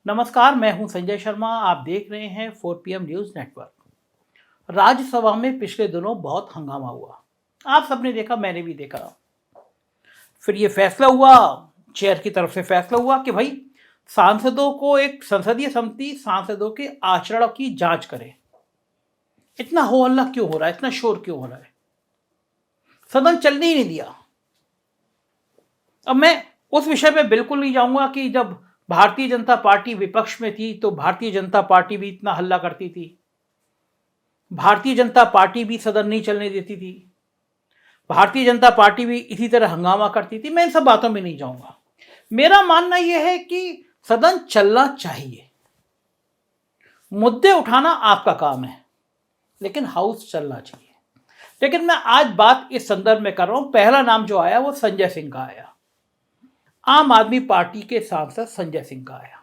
नमस्कार, मैं हूं संजय शर्मा। आप देख रहे हैं 4 PM न्यूज नेटवर्क। राज्यसभा में पिछले दिनों बहुत हंगामा हुआ। आप सबने देखा, मैंने भी देखा। फिर ये फैसला हुआ, चेयर की तरफ से फैसला हुआ कि भाई सांसदों को एक संसदीय समिति सांसदों के आचरण की जांच करे। इतना हो हल्ला क्यों हो रहा है, इतना शोर क्यों हो रहा है? सदन चलने ही नहीं दिया। अब मैं उस विषय में बिल्कुल नहीं जाऊंगा कि जब भारतीय जनता पार्टी विपक्ष में थी तो भारतीय जनता पार्टी भी इतना हल्ला करती थी, भारतीय जनता पार्टी भी सदन नहीं चलने देती थी, भारतीय जनता पार्टी भी इसी तरह हंगामा करती थी। मैं इन सब बातों में नहीं जाऊंगा। मेरा मानना यह है कि सदन चलना चाहिए, मुद्दे उठाना आपका काम है, लेकिन हाउस चलना चाहिए। लेकिन मैं आज बात इस संदर्भ में कर रहा हूं। पहला नाम जो आया वो संजय सिंह का आया, आम आदमी पार्टी के सांसद संजय सिंह का आया।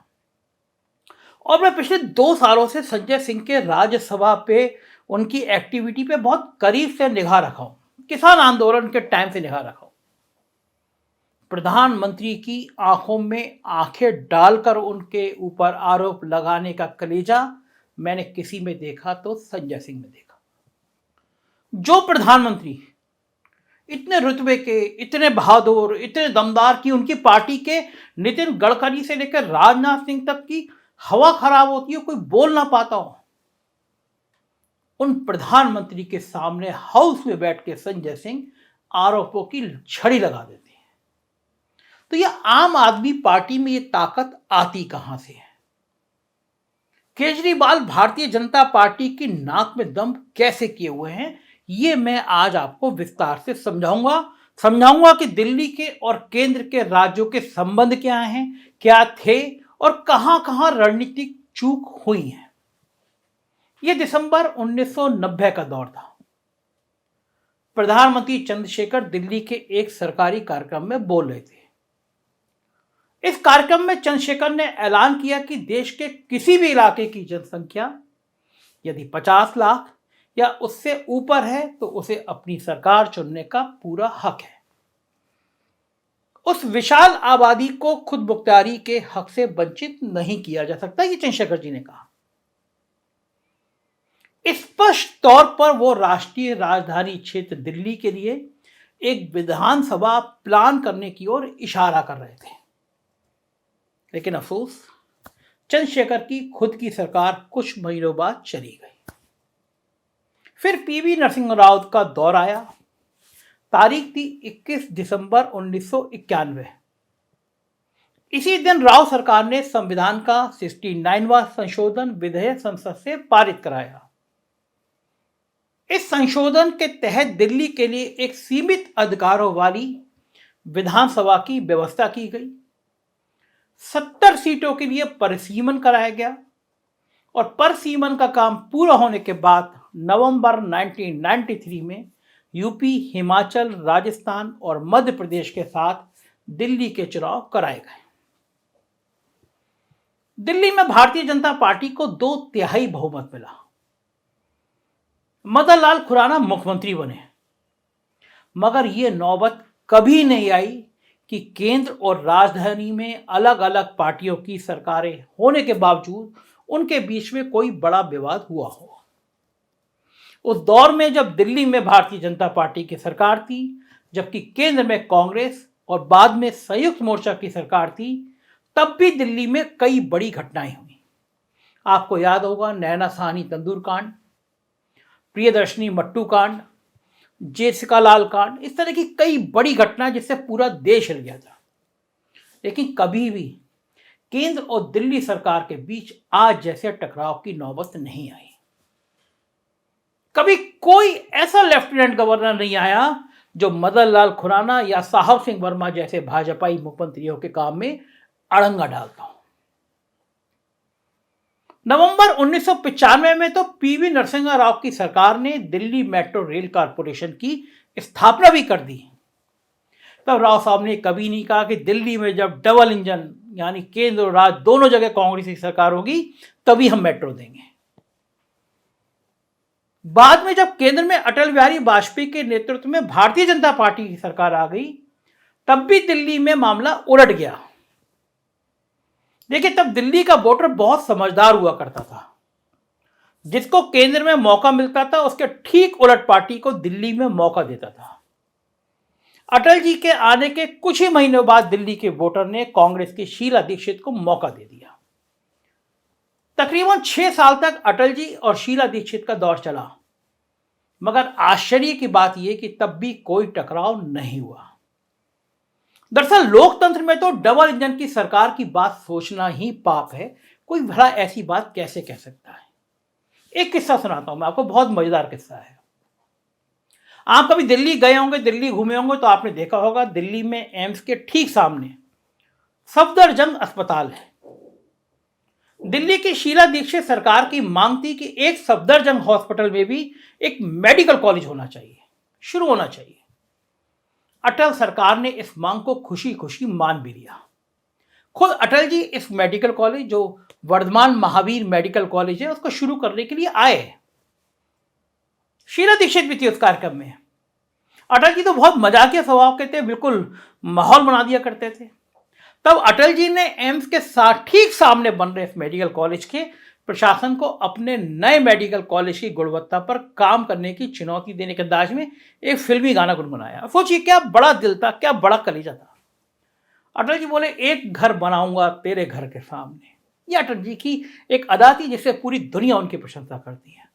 और मैं पिछले 2 सालों से संजय सिंह के राज्यसभा पे उनकी एक्टिविटी पे बहुत करीब से निगाह रखा हूं, किसान आंदोलन के टाइम से निगाह रखा हूं। प्रधानमंत्री की आंखों में आंखें डालकर उनके ऊपर आरोप लगाने का कलेजा मैंने किसी में देखा तो संजय सिंह में देखा। जो प्रधानमंत्री इतने रुतबे के, इतने बहादुर, इतने दमदार की उनकी पार्टी के नितिन गडकरी से लेकर राजनाथ सिंह तक की हवा खराब होती है, कोई बोल ना पाता हो, उन प्रधानमंत्री के सामने हाउस में बैठ के संजय सिंह आरोपों की छड़ी लगा देते हैं। तो यह आम आदमी पार्टी में ये ताकत आती कहां से है? केजरीवाल भारतीय जनता पार्टी की नाक में दम कैसे किए हुए हैं, ये मैं आज आपको विस्तार से समझाऊंगा कि दिल्ली के और केंद्र के राज्यों के संबंध क्या हैं, क्या थे और कहां कहां रणनीतिक चूक हुई है। यह दिसंबर 1990 का दौर था। प्रधानमंत्री चंद्रशेखर दिल्ली के एक सरकारी कार्यक्रम में बोल रहे थे। इस कार्यक्रम में चंद्रशेखर ने ऐलान किया कि देश के किसी भी इलाके की जनसंख्या यदि 50 लाख या उससे ऊपर है तो उसे अपनी सरकार चुनने का पूरा हक है। उस विशाल आबादी को खुद मुख्तियारी के हक से वंचित नहीं किया जा सकता, ये चंद्रशेखर जी ने कहा। स्पष्ट तौर पर वो राष्ट्रीय राजधानी क्षेत्र दिल्ली के लिए एक विधानसभा प्लान करने की ओर इशारा कर रहे थे। लेकिन अफसोस, चंद्रशेखर की खुद की सरकार कुछ महीनों बाद चली गई। फिर पीवी नरसिंह राव का दौर आया। तारीख थी 21 दिसंबर 1991। इसी दिन राव सरकार ने संविधान का 69वां संशोधन विधेयक संसद से पारित कराया। इस संशोधन के तहत दिल्ली के लिए एक सीमित अधिकारों वाली विधानसभा की व्यवस्था की गई। 70 सीटों के लिए परिसीमन कराया गया और परिसीमन का काम पूरा होने के बाद नवंबर 1993 में यूपी, हिमाचल, राजस्थान और मध्य प्रदेश के साथ दिल्ली के चुनाव कराए गए। दिल्ली में भारतीय जनता पार्टी को 2/3 बहुमत मिला। मदन लाल खुराना मुख्यमंत्री बने। मगर यह नौबत कभी नहीं आई कि केंद्र और राजधानी में अलग अलग पार्टियों की सरकारें होने के बावजूद उनके बीच में कोई बड़ा विवाद हुआ हो। उस दौर में जब दिल्ली में भारतीय जनता पार्टी की सरकार थी, जबकि केंद्र में कांग्रेस और बाद में संयुक्त मोर्चा की सरकार थी, तब भी दिल्ली में कई बड़ी घटनाएं हुई। आपको याद होगा नैना साहनी तंदूर कांड, प्रियदर्शनी मट्टू कांड, जेसिका लाल कांड, इस तरह की कई बड़ी घटनाएं जिससे पूरा देश हिल गया था। लेकिन कभी भी केंद्र और दिल्ली सरकार के बीच आज जैसे टकराव की नौबत नहीं आई। कभी कोई ऐसा लेफ्टिनेंट गवर्नर नहीं आया जो मदन लाल खुराना या साहब सिंह वर्मा जैसे भाजपाई मुख्यमंत्रियों के काम में अड़ंगा डालता हो। नवंबर 1995 में तो पीवी नरसिंह राव की सरकार ने दिल्ली मेट्रो रेल कॉरपोरेशन की स्थापना भी कर दी। तब राव साहब ने कभी नहीं कहा कि दिल्ली में जब डबल इंजन यानी केंद्र और राज्य दोनों जगह कांग्रेस की सरकार होगी तभी हम मेट्रो देंगे। बाद में जब केंद्र में अटल बिहारी वाजपेयी के नेतृत्व में भारतीय जनता पार्टी की सरकार आ गई, तब भी दिल्ली में मामला उलट गया। देखिए, तब दिल्ली का वोटर बहुत समझदार हुआ करता था। जिसको केंद्र में मौका मिलता था उसके ठीक उलट पार्टी को दिल्ली में मौका देता था। अटल जी के आने के कुछ ही महीनों बाद दिल्ली के वोटर ने कांग्रेस की शीला दीक्षित को मौका दे दिया। तकरीबन 6 साल तक अटल जी और शीला दीक्षित का दौर चला, मगर आश्चर्य की बात यह कि तब भी कोई टकराव नहीं हुआ। दरअसल लोकतंत्र में तो डबल इंजन की सरकार की बात सोचना ही पाप है। कोई भला ऐसी बात कैसे कह सकता है? एक किस्सा सुनाता हूं मैं आपको, बहुत मजेदार किस्सा है। आप कभी दिल्ली गए होंगे, दिल्ली घूमे होंगे तो आपने देखा होगा दिल्ली में एम्स के ठीक सामने सफदरजंग अस्पताल है। दिल्ली की शीला दीक्षित सरकार की मांग थी कि एक सफदरजंग हॉस्पिटल में भी एक मेडिकल कॉलेज होना चाहिए, शुरू होना चाहिए। अटल सरकार ने इस मांग को खुशी खुशी मान भी लिया। खुद अटल जी इस मेडिकल कॉलेज, जो वर्धमान महावीर मेडिकल कॉलेज है, उसको शुरू करने के लिए आए। शीला दीक्षित भी थी उस कार्यक्रम में। अटल जी तो बहुत मजाकिया स्वभाव के थे, बिल्कुल माहौल बना दिया करते थे। तब अटल जी ने एम्स के साथ ठीक सामने बन रहे इस मेडिकल कॉलेज के प्रशासन को अपने नए मेडिकल कॉलेज की गुणवत्ता पर काम करने की चुनौती देने के अंदाज में एक फिल्मी गाना गुनगुनाया। सोचिए क्या बड़ा दिल था, क्या बड़ा कलेजा था। अटल जी बोले, एक घर बनाऊंगा तेरे घर के सामने। यह अटल जी की एक अदा थी जिससे पूरी दुनिया उनकी प्रशंसा करती है।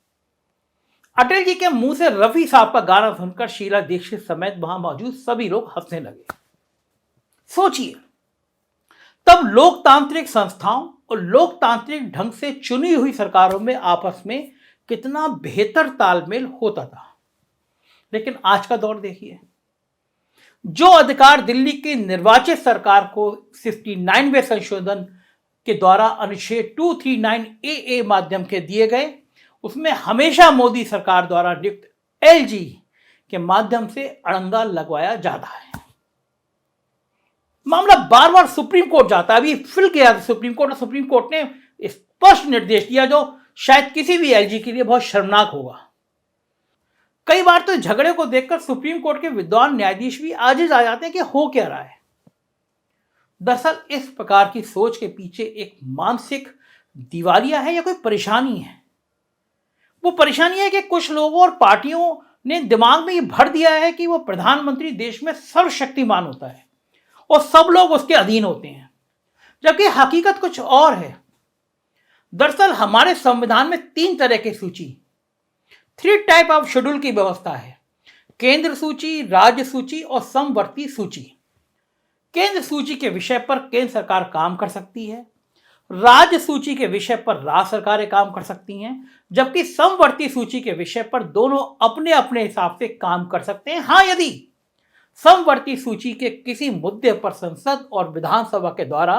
अटल जी के मुंह से रफी साहब का गाना सुनकर शीला दीक्षित समेत वहां मौजूद सभी लोग हंसने लगे। सोचिए, तब लोकतांत्रिक संस्थाओं और लोकतांत्रिक ढंग से चुनी हुई सरकारों में आपस में कितना बेहतर तालमेल होता था। लेकिन आज का दौर देखिए, जो अधिकार दिल्ली की निर्वाचित सरकार को 69वें संशोधन के द्वारा अनुच्छेद 239 ए माध्यम के दिए गए, उसमें हमेशा मोदी सरकार द्वारा नियुक्त एलजी के माध्यम से अड़ंगा लगवाया जाता है। मामला बार बार सुप्रीम कोर्ट जाता है। अभी फिल किया था सुप्रीम कोर्ट, और सुप्रीम कोर्ट ने स्पष्ट निर्देश दिया जो शायद किसी भी एलजी के लिए बहुत शर्मनाक होगा। कई बार तो झगड़े को देखकर सुप्रीम कोर्ट के विद्वान न्यायाधीश भी आजिज आ जाते हैं कि हो क्या रहा है। दरअसल इस प्रकार की सोच के पीछे एक मानसिक दिवालिया है या कोई परेशानी है। वो परेशानी है कि कुछ लोगों और पार्टियों ने दिमाग में ये भर दिया है कि वो प्रधानमंत्री देश में सर्वशक्तिमान होता है और सब लोग उसके अधीन होते हैं, जबकि हकीकत कुछ और है। दरअसल हमारे संविधान में 3 तरह की सूची, 3 टाइप ऑफ शेड्यूल की व्यवस्था है। केंद्र सूची, राज्य सूची और समवर्ती सूची। केंद्र सूची के विषय पर केंद्र सरकार काम कर सकती है, राज्य सूची के विषय पर राज्य सरकारें काम कर सकती हैं, जबकि समवर्ती सूची के विषय पर दोनों अपने अपने हिसाब से काम कर सकते हैं। हाँ, यदि समवर्ती सूची के किसी मुद्दे पर संसद और विधानसभा के द्वारा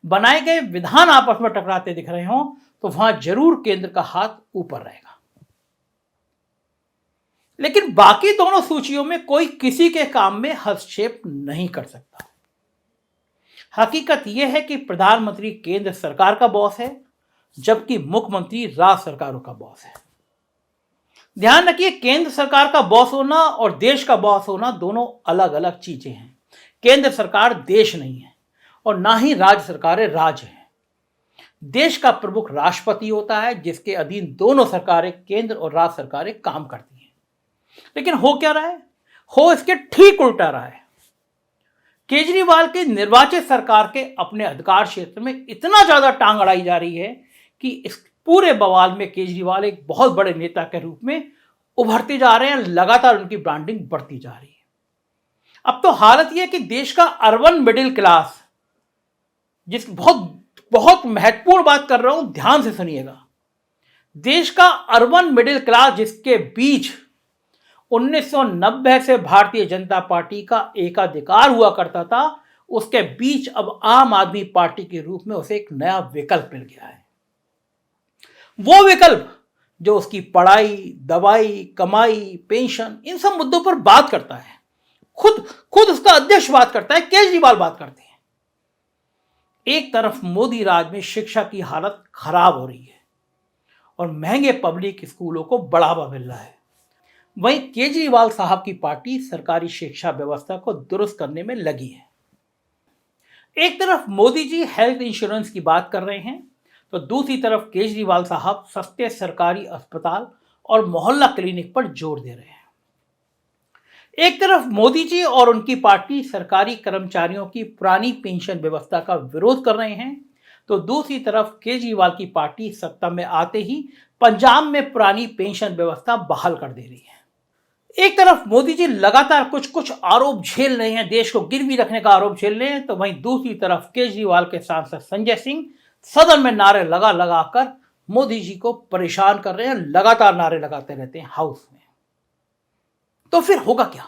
बनाए गए विधान आपस में टकराते दिख रहे हों तो वहां जरूर केंद्र का हाथ ऊपर रहेगा। लेकिन बाकी दोनों सूचियों में कोई किसी के काम में हस्तक्षेप नहीं कर सकता। हकीकत यह है कि प्रधानमंत्री केंद्र सरकार का बॉस है, जबकि मुख्यमंत्री राज्य सरकारों का बॉस है। ध्यान रखिए, केंद्र सरकार का बॉस होना और देश का बॉस होना दोनों अलग अलग चीजें हैं। केंद्र सरकार देश नहीं है और ना ही राज्य सरकारें राज्य हैं। देश का प्रमुख राष्ट्रपति होता है, जिसके अधीन दोनों सरकारें, केंद्र और राज्य सरकारें, काम करती हैं। लेकिन हो क्या रहा है? हो इसके ठीक उल्टा रहा है। केजरीवाल की निर्वाचित सरकार के अपने अधिकार क्षेत्र में इतना ज्यादा टांग अड़ाई जा रही है कि इस पूरे बवाल में केजरीवाल एक बहुत बड़े नेता के रूप में उभरते जा रहे हैं। लगातार उनकी ब्रांडिंग बढ़ती जा रही है। अब तो हालत यह है कि देश का अर्बन मिडिल क्लास, जिस बहुत महत्वपूर्ण बात कर रहा हूं, ध्यान से सुनिएगा। देश का अर्बन मिडिल क्लास, जिसके बीच 1990 से भारतीय जनता पार्टी का एकाधिकार हुआ करता था, उसके बीच अब आम आदमी पार्टी के रूप में उसे एक नया विकल्प मिल गया है। वो विकल्प जो उसकी पढ़ाई, दवाई, कमाई, पेंशन, इन सब मुद्दों पर बात करता है। खुद उसका अध्यक्ष बात करता है, केजरीवाल बात करते हैं। एक तरफ मोदी राज में शिक्षा की हालत खराब हो रही है और महंगे पब्लिक स्कूलों को बढ़ावा मिल रहा है, वहीं केजरीवाल साहब की पार्टी सरकारी शिक्षा व्यवस्था को दुरुस्त करने में लगी है। एक तरफ मोदी जी हेल्थ इंश्योरेंस की बात कर रहे हैं, तो दूसरी तरफ केजरीवाल साहब सस्ते सरकारी अस्पताल और मोहल्ला क्लिनिक पर जोर दे रहे हैं। एक तरफ मोदी जी और उनकी पार्टी सरकारी कर्मचारियों की पुरानी पेंशन व्यवस्था का विरोध कर रहे हैं, तो दूसरी तरफ केजरीवाल की पार्टी सत्ता में आते ही पंजाब में पुरानी पेंशन व्यवस्था बहाल कर दे रही है। एक तरफ मोदी जी लगातार कुछ कुछ आरोप झेल रहे हैं, देश को गिरवी रखने का आरोप झेल रहे हैं, तो वहीं दूसरी तरफ केजरीवाल के सांसद संजय सिंह सदन में नारे लगा लगाकर मोदी जी को परेशान कर रहे हैं, लगातार नारे लगाते रहते हैं हाउस में। तो फिर होगा क्या?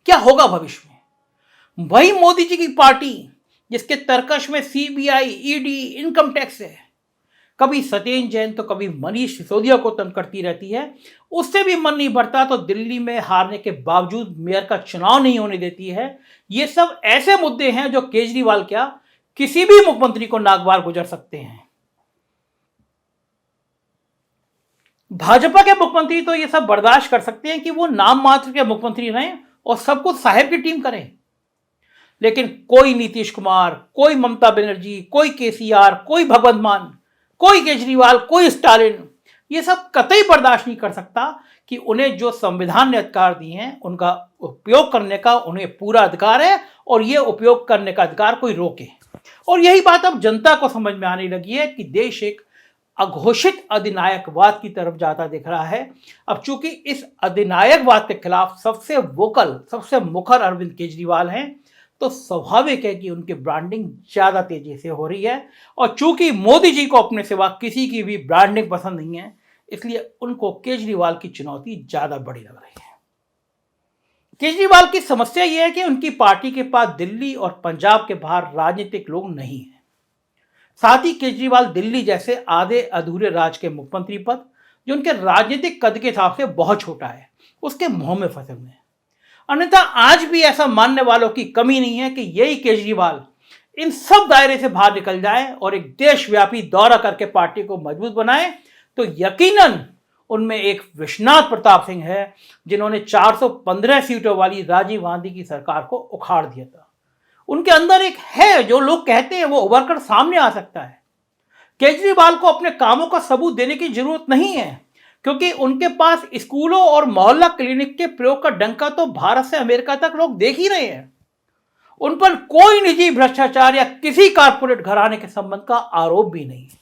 क्या होगा भविष्य में? वही मोदी जी की पार्टी जिसके तरकश में सीबीआई, ईडी, इनकम टैक्स है, कभी सत्येंद्र जैन तो कभी मनीष सिसोदिया को तंग करती रहती है, उससे भी मन नहीं भरता तो दिल्ली में हारने के बावजूद मेयर का चुनाव नहीं होने देती है। ये सब ऐसे मुद्दे हैं जो केजरीवाल क्या किसी भी मुख्यमंत्री को नागवार गुजर सकते हैं। भाजपा के मुख्यमंत्री तो ये सब बर्दाश्त कर सकते हैं कि वो नाम मात्र के मुख्यमंत्री रहें और सब कुछ साहेब की टीम करें, लेकिन कोई नीतीश कुमार, कोई ममता बनर्जी, कोई केसीआर, कोई भगवंत मान, कोई केजरीवाल, कोई स्टालिन, ये सब कतई बर्दाश्त नहीं कर सकता कि उन्हें जो संविधान ने अधिकार दिए हैं उनका उपयोग करने का उन्हें पूरा अधिकार है और ये उपयोग करने का अधिकार कोई रोके। और यही बात अब जनता को समझ में आने लगी है कि देश एक अघोषित अधिनायकवाद की तरफ जाता दिख रहा है। अब चूंकि इस अधिनायकवाद के खिलाफ सबसे वोकल, सबसे मुखर अरविंद केजरीवाल हैं, तो स्वाभाविक है कि उनकी ब्रांडिंग ज्यादा तेजी से हो रही है। और चूंकि मोदी जी को अपने सिवा किसी की भी ब्रांडिंग पसंद नहीं है, इसलिए उनको केजरीवाल की चुनौती ज्यादा बड़ी लग रही है। केजरीवाल की समस्या यह है कि उनकी पार्टी के पास दिल्ली और पंजाब के बाहर राजनीतिक लोग नहीं है। साथ ही केजरीवाल दिल्ली जैसे आधे अधूरे राज्य के मुख्यमंत्री पद, जो उनके राजनीतिक कद के हिसाब से बहुत छोटा है, उसके मुंह में फंसे हुए हैं। अन्यथा आज भी ऐसा मानने वालों की कमी नहीं है कि यही केजरीवाल इन सब दायरे से बाहर निकल जाए और एक देशव्यापी दौरा करके पार्टी को मजबूत बनाए, तो यकीनन उनमें एक विश्वनाथ प्रताप सिंह है, जिन्होंने 415 सीटों वाली राजीव गांधी की सरकार को उखाड़ दिया था। उनके अंदर एक है जो लोग कहते हैं वो उभर कर सामने आ सकता है। केजरीवाल को अपने कामों का सबूत देने की जरूरत नहीं है, क्योंकि उनके पास स्कूलों और मोहल्ला क्लिनिक के प्रयोग का डंका तो भारत से अमेरिका तक लोग देख ही रहे हैं। उन पर कोई निजी भ्रष्टाचार या किसी कारपोरेट घराने के संबंध का आरोप भी नहीं है।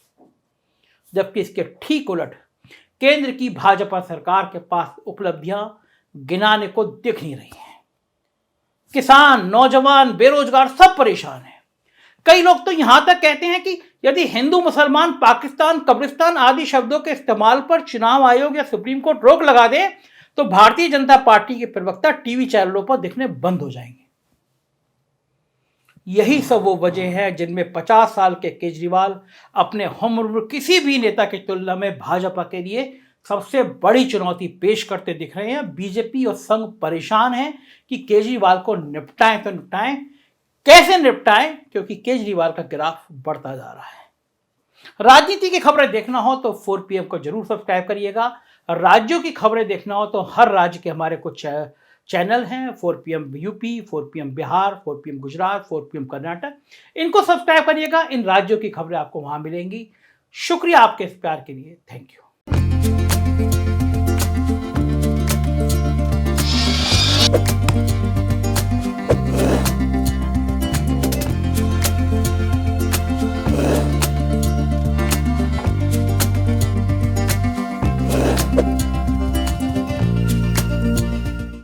जबकि इसके ठीक उलट केंद्र की भाजपा सरकार के पास उपलब्धियां गिनाने को दिख नहीं रही हैं। किसान, नौजवान, बेरोजगार सब परेशान हैं। कई लोग तो यहां तक कहते हैं कि यदि हिंदू, मुसलमान, पाकिस्तान, कब्रिस्तान आदि शब्दों के इस्तेमाल पर चुनाव आयोग या सुप्रीम कोर्ट रोक लगा दे, तो भारतीय जनता पार्टी के प्रवक्ता टीवी चैनलों पर दिखने बंद हो जाएंगे। यही सब वो वजह है जिनमें 50 साल के केजरीवाल अपने हम उम्र किसी भी नेता की तुलना में भाजपा के लिए सबसे बड़ी चुनौती पेश करते दिख रहे हैं। बीजेपी और संघ परेशान हैं कि केजरीवाल को निपटाएं तो निपटाएं, कैसे निपटाएं, क्योंकि केजरीवाल का ग्राफ बढ़ता जा रहा है। राजनीति की खबरें देखना हो तो 4PM को जरूर सब्सक्राइब करिएगा। राज्यों की खबरें देखना हो तो हर राज्य के हमारे कुछ चैनल हैं, 4PM UP, 4PM Bihar, 4PM Gujarat, 4PM Karnataka, इनको सब्सक्राइब करिएगा। इन राज्यों की खबरें आपको वहां मिलेंगी। शुक्रिया आपके इस प्यार के लिए। Thank you.